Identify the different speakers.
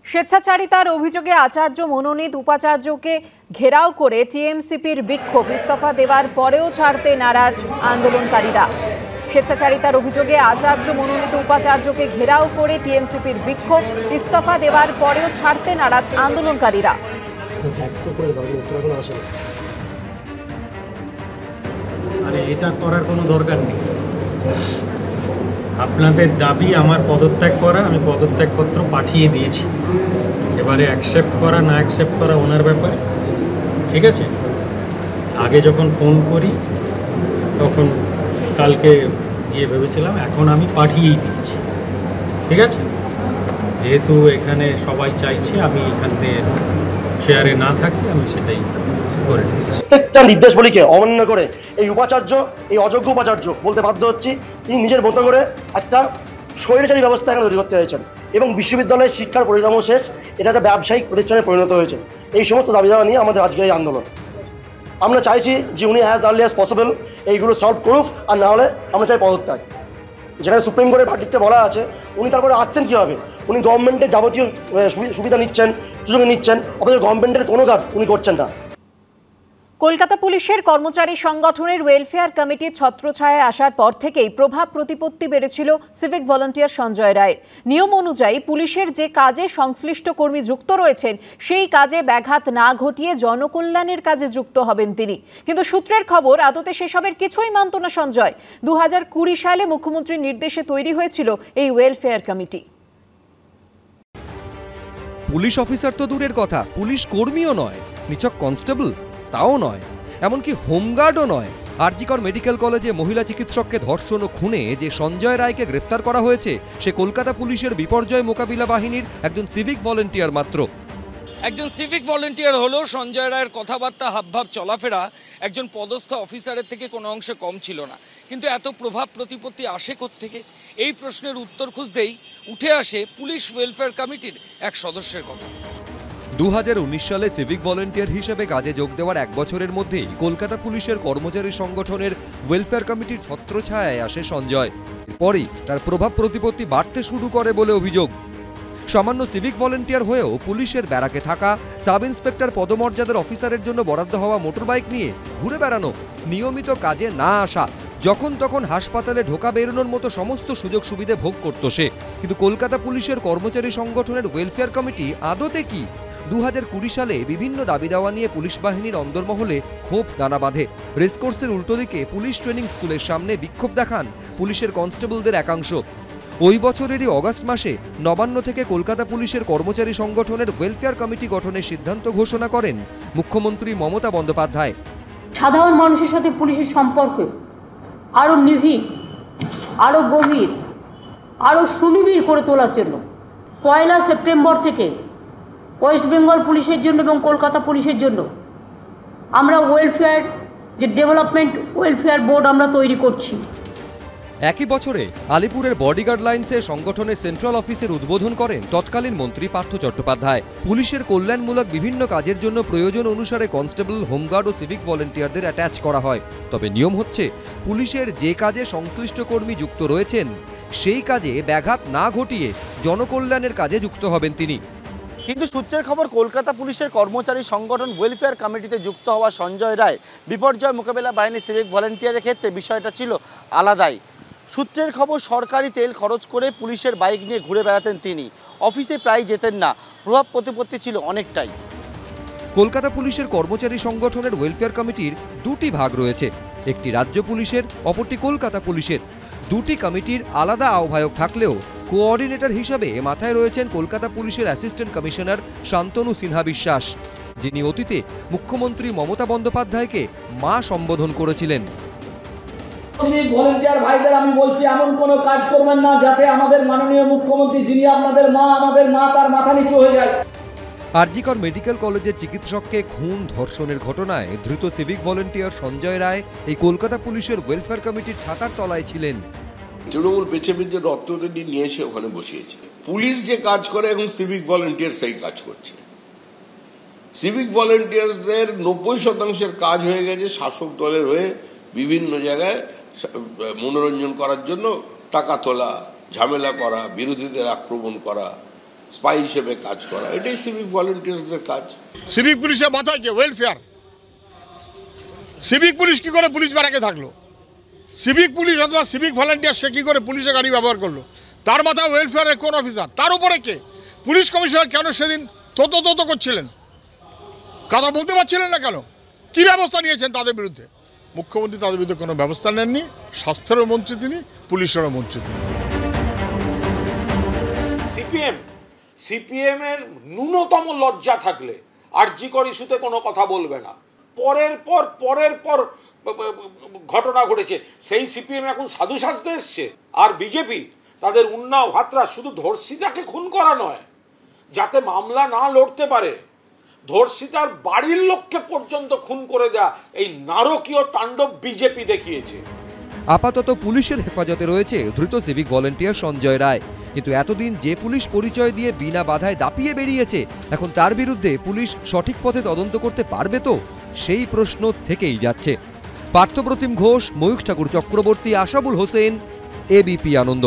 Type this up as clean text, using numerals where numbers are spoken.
Speaker 1: স্বেচ্ছাচারিতার অভিযোগে আচার্য মনোনীত উপাচার্যকে ঘেরাও করে টিএমসিপির বিক্ষোভ। ইস্তফা দেওয়ার পরেও ছাড়তে নারাজ আন্দোলনকারীরা। স্বেচ্ছাচারিতার অভিযোগে আচার্য মনোনীত উপাচার্যকে ঘেরাও করে টিএমসিপির বিক্ষোভ। ইস্তফা দেওয়ার পরেও ছাড়তে নারাজ আন্দোলনকারীরা।
Speaker 2: আরে এটা করার কোনো দরকার নেই। আপনাদের দাবি আমার পদত্যাগ করা, আমি পদত্যাগপত্র পাঠিয়ে দিয়েছি। এবারে অ্যাকসেপ্ট করা না অ্যাকসেপ্ট করা ওনার ব্যাপারে, ঠিক আছে? আগে যখন ফোন করি তখন কালকে গিয়ে ভেবেছিলাম, এখন আমি পাঠিয়েই দিয়েছি, ঠিক আছে? যেহেতু এখানে সবাই চাইছে আমি এখান থেকে শেয়ারে না থাকি, আমি সেটাই করে দিয়েছি।
Speaker 3: প্রত্যেকটা নির্দেশবলীকে অমান্য করে এই উপাচার্য, এই অযোগ্য উপাচার্য বলতে বাধ্য হচ্ছি, তিনি নিজের মতো করে একটা স্বৈরাচারী ব্যবস্থা এখানে তৈরি করতে হয়েছেন এবং বিশ্ববিদ্যালয়ের শিক্ষার পরিণামও শেষ, এটা একটা ব্যবসায়িক প্রতিষ্ঠানে পরিণত হয়েছে। এই সমস্ত দাবি দাওয়া নিয়ে আমাদের আজকের এই আন্দোলন। আমরা চাইছি যে উনি অ্যাজ আর্লি অ্যাজ পসিবল এইগুলো সলভ করুক, আর না হলে আমরা চাই পদত্যাগ। যেখানে সুপ্রিম কোর্টের ভার্ডিক্টে বলা আছে, উনি তারপরে আসছেন কীভাবে? উনি গভর্নমেন্টের যাবতীয় সুবিধা নিচ্ছেন, সুযোগ নিচ্ছেন, অথচ গভর্নমেন্টের কোনো কাজ উনি করছেন না।
Speaker 1: কলকাতা পুলিশের কর্মচারী সংগঠনের ওয়েলফেয়ার কমিটির ছত্রছায়ায় আসার পর থেকেই প্রভাব প্রতিপত্তি বেড়েছিল সিভিক ভলান্টিয়ার সঞ্জয় রায়ের। নিয়ম অনুযায়ী পুলিশের যে কাজে সংশ্লিষ্ট কর্মী যুক্ত রয়েছেন সেই কাজে ব্যাঘাত না ঘটিয়ে জনকল্যাণের কাজে যুক্ত হবেন তিনি। কিন্তু সূত্রের খবর, আদতে সেসবের কিছুই মানত না সঞ্জয়। 2020 সালে মুখ্যমন্ত্রীর নির্দেশে তৈরি হয়েছিল এই ওয়েলফেয়ার কমিটি।
Speaker 4: পুলিশ অফিসার তো দূরের কথা, পুলিশ কর্মীও নয়, নিছক কনস্টেবল তাও নয়, এমনকি হোমগার্ডও নয়। আরজিকর মেডিকেল কলেজে মহিলা চিকিৎসককে ধর্ষণ ও খুনে যে সঞ্জয় রায়কে গ্রেফতার করা হয়েছে, সে কলকাতা পুলিশের বিপর্যয় মোকাবিলা বাহিনীর একজন সিভিক ভলেন্টিয়ার মাত্র।
Speaker 5: একজন সিভিক ভলেন্টিয়ার হলো সঞ্জয় রায়ের কথাবার্তা, হাবভাব, চলাফেরা একজন পদস্থ অফিসারের থেকে কোনো অংশে কম ছিল না। কিন্তু এত প্রভাব প্রতিপত্তি আসে কোত্থেকে? এই প্রশ্নের উত্তর খুঁজতেই উঠে আসে পুলিশ ওয়েলফেয়ার কমিটির এক সদস্যের কথা।
Speaker 4: 2019 সালে সিভিক ভলেন্টিয়ার হিসেবে কাজে যোগ দেওয়ার 1 বছরের মধ্যেই কলকাতা পুলিশের কর্মচারী সংগঠনের ওয়েলফেয়ার কমিটির ছত্রছায়ায় আসে সঞ্জয়। এরপরই তার প্রভাব প্রতিপত্তি বাড়তে শুরু করে বলে অভিযোগ। সামান্য সিভিক ভলেন্টিয়ার হয়েও পুলিশের ব্যারাকে থাকা, সাব ইন্সপেক্টর পদমর্যাদার অফিসারের জন্য বরাদ্দ হওয়া মোটরবাইক নিয়ে ঘুরে বেড়ানো, নিয়মিত কাজে না আসা, যখন তখন হাসপাতালে ঢোকা বেরোনোর মতো সমস্ত সুযোগ সুবিধে ভোগ করত সে। কিন্তু কলকাতা পুলিশের কর্মচারী সংগঠনের ওয়েলফেয়ার কমিটি আদতে কি? 2020 সালে বিভিন্ন দাবি দাওয়া নিয়ে পুলিশ বাহিনীর অন্দরমহলে ক্ষোভ দানা বাঁধে। রেসকোর্সের উল্টো দিকে পুলিশ ট্রেনিং স্কুলের সামনে বিক্ষোভ দেখান পুলিশের কনস্টেবলদের একাংশ। ওই বছরেরই অগাস্ট মাসে নবান্ন থেকে কলকাতা পুলিশের কর্মচারী সংগঠনের ওয়েলফেয়ার কমিটি গঠনের সিদ্ধান্ত ঘোষণা করেন মুখ্যমন্ত্রী মমতা বন্দ্যোপাধ্যায়।
Speaker 6: সাধারণ মানুষের সাথে পুলিশের সম্পর্ক আরও নিবিড়, আরও গভীর, আরও সুনিবিড় করে তোলার জন্য 1 সেপ্টেম্বর থেকে ওয়েস্ট বেঙ্গল পুলিশের জন্য এবং কলকাতা পুলিশের জন্য আমরা ওয়েলফেয়ার যে ডেভেলপমেন্ট ওয়েলফেয়ার বোর্ড আমরা তৈরি করছি।
Speaker 4: একই বছরে আলিপুরের বডিগার্ড লাইন্সে সংগঠনের সেন্ট্রাল অফিসের উদ্বোধন করেন তৎকালীন মন্ত্রী পার্থ চট্টোপাধ্যায়। পুলিশের কল্যাণমূলক বিভিন্ন কাজের জন্য প্রয়োজন অনুসারে কনস্টেবল, হোমগার্ড ও সিভিক ভলেন্টিয়ারদের অ্যাটাচ করা হয়। তবে নিয়ম হচ্ছে, পুলিশের যে কাজে সংশ্লিষ্ট কর্মী যুক্ত রয়েছেন সেই কাজে ব্যাঘাত না ঘটিয়ে জনকল্যাণের কাজে যুক্ত হবেন তিনি।
Speaker 7: কিন্তু সূত্রের খবর, কলকাতা পুলিশের কর্মচারী সংগঠন ওয়েলফেয়ার কমিটিতে যুক্ত হওয়া সঞ্জয় রায় বিপর্যয় মোকাবেলা বাহিনী সিভিক ভলেন্টিয়ারের ক্ষেত্রে বিষয়টা ছিল আলাদাই। সূত্রের খবর, সরকারি তেল খরচ করে পুলিশের বাইক নিয়ে ঘুরে বেড়াতেন তিনি, অফিসে প্রায় যেতেন না, প্রভাব প্রতিপত্তি ছিল অনেকটাই।
Speaker 4: কলকাতা পুলিশের কর্মচারী সংগঠনের ওয়েলফেয়ার কমিটির 2টি ভাগ রয়েছে, একটি রাজ্য পুলিশের, অপরটি কলকাতা পুলিশের। 2টি কমিটির আলাদা আহ্বায়ক থাকলেও কোঅর্ডিনেটর হিসাবে মাথায় রয়েছেন কলকাতা পুলিশের অ্যাসিস্ট্যান্ট কমিশনার শান্তনু সিনহা বিশ্বাস, যিনি অতীতে মুখ্যমন্ত্রী মমতা বন্দ্যোপাধ্যায়কে মা সম্বোধন করেছিলেন।
Speaker 8: সিভিক ভলেন্টিয়ার ভাইদের আমি বলছি, এমন কোনো কাজ করবেন না যাতে আমাদের মাননীয় মুখ্যমন্ত্রী, যিনি আপনাদের মা, আমাদের মা, তার মাথা নিচু হয়ে যায়।
Speaker 4: আরজিকর মেডিকেল কলেজের চিকিৎসককে খুন ধর্ষণের ঘটনায় ধৃত সিভিক ভলেন্টিয়ার সঞ্জয় রায় এই কলকাতা পুলিশের ওয়েলফেয়ার কমিটির ছাতার তলায় ছিলেন।
Speaker 9: তৃণমূল বেছে বেছে রক্তদানি নিয়ে এসে ওখানে বসিয়েছে। পুলিশ যে কাজ করে এখন সিভিক ভলেন্টিয়ার সেই কাজ করছে। সিভিক ভলেন্টিয়ারদের 90% কাজ হয়ে গেছে শাসক দলের হয়ে বিভিন্ন জায়গায় মনোরঞ্জন করার জন্য টাকা তোলা, ঝামেলা করা, বিরোধীদের আক্রমণ করা। স্পাই হিসেবে কাজ করা, এটাই সিভিক ভলেন্টিয়ার্সদের কাজ।
Speaker 10: সিভিক পুলিশের মাথায় কি ওয়েলফেয়ার? সিভিক পুলিশ কি করে পুলিশ বাড়াকে থাকলো? সিভিক পুলিশ অথবা সিভিক ভলেন্টিয়ার সে কি করে পুলিশের গাড়ি ব্যবহার করলো? তার মাথায় ওয়েলফেয়ারের কোন অফিসার? তার উপরে কে? পুলিশ কমিশনার কেন সেদিন তত করছিলেন? কথা বলতে পারছিলেন না কেন? কি ব্যবস্থা নিয়েছেন তাদের বিরুদ্ধে? মুখ্যমন্ত্রী তাদের বিরুদ্ধে কোনো ব্যবস্থা নেননি। স্বাস্থ্যেরও মন্ত্রী তিনি, পুলিশেরও মন্ত্রী তিনি।
Speaker 11: সিপিএম এর ন্যূনতম লজ্জা থাকলে আরজিকর ইস্যুতে কোনো কথা বলবে না। পরের পর ঘটনা ঘটেছে, সেই সিপিএম এখন সাধু সাজতে এসছে। আর বিজেপি তাদের উন্নাও ভাত্রা শুধু ধর্ষিতাকে খুন করা নয়, যাতে মামলা না লড়তে পারে ধর্ষিতার বাড়ির লোককে পর্যন্ত খুন করে দেয়া এই নারকীয় তাণ্ডব বিজেপি দেখিয়েছে।
Speaker 4: আপাতত পুলিশের হেফাজতে রয়েছে ধৃত সিভিক ভলেন্টিয়ার সঞ্জয় রায়। কিন্তু এতদিন যে পুলিশ পরিচয় দিয়ে বিনা বাধায় দাপিয়ে বেরিয়েছে, এখন তার বিরুদ্ধে পুলিশ সঠিক পথে তদন্ত করতে পারবে তো? সেই প্রশ্ন থেকেই যাচ্ছে। পার্থপ্রতিম ঘোষ, ময়ূখ ঠাকুর চক্রবর্তী, আশাবুল হোসেন, এবিপি আনন্দ।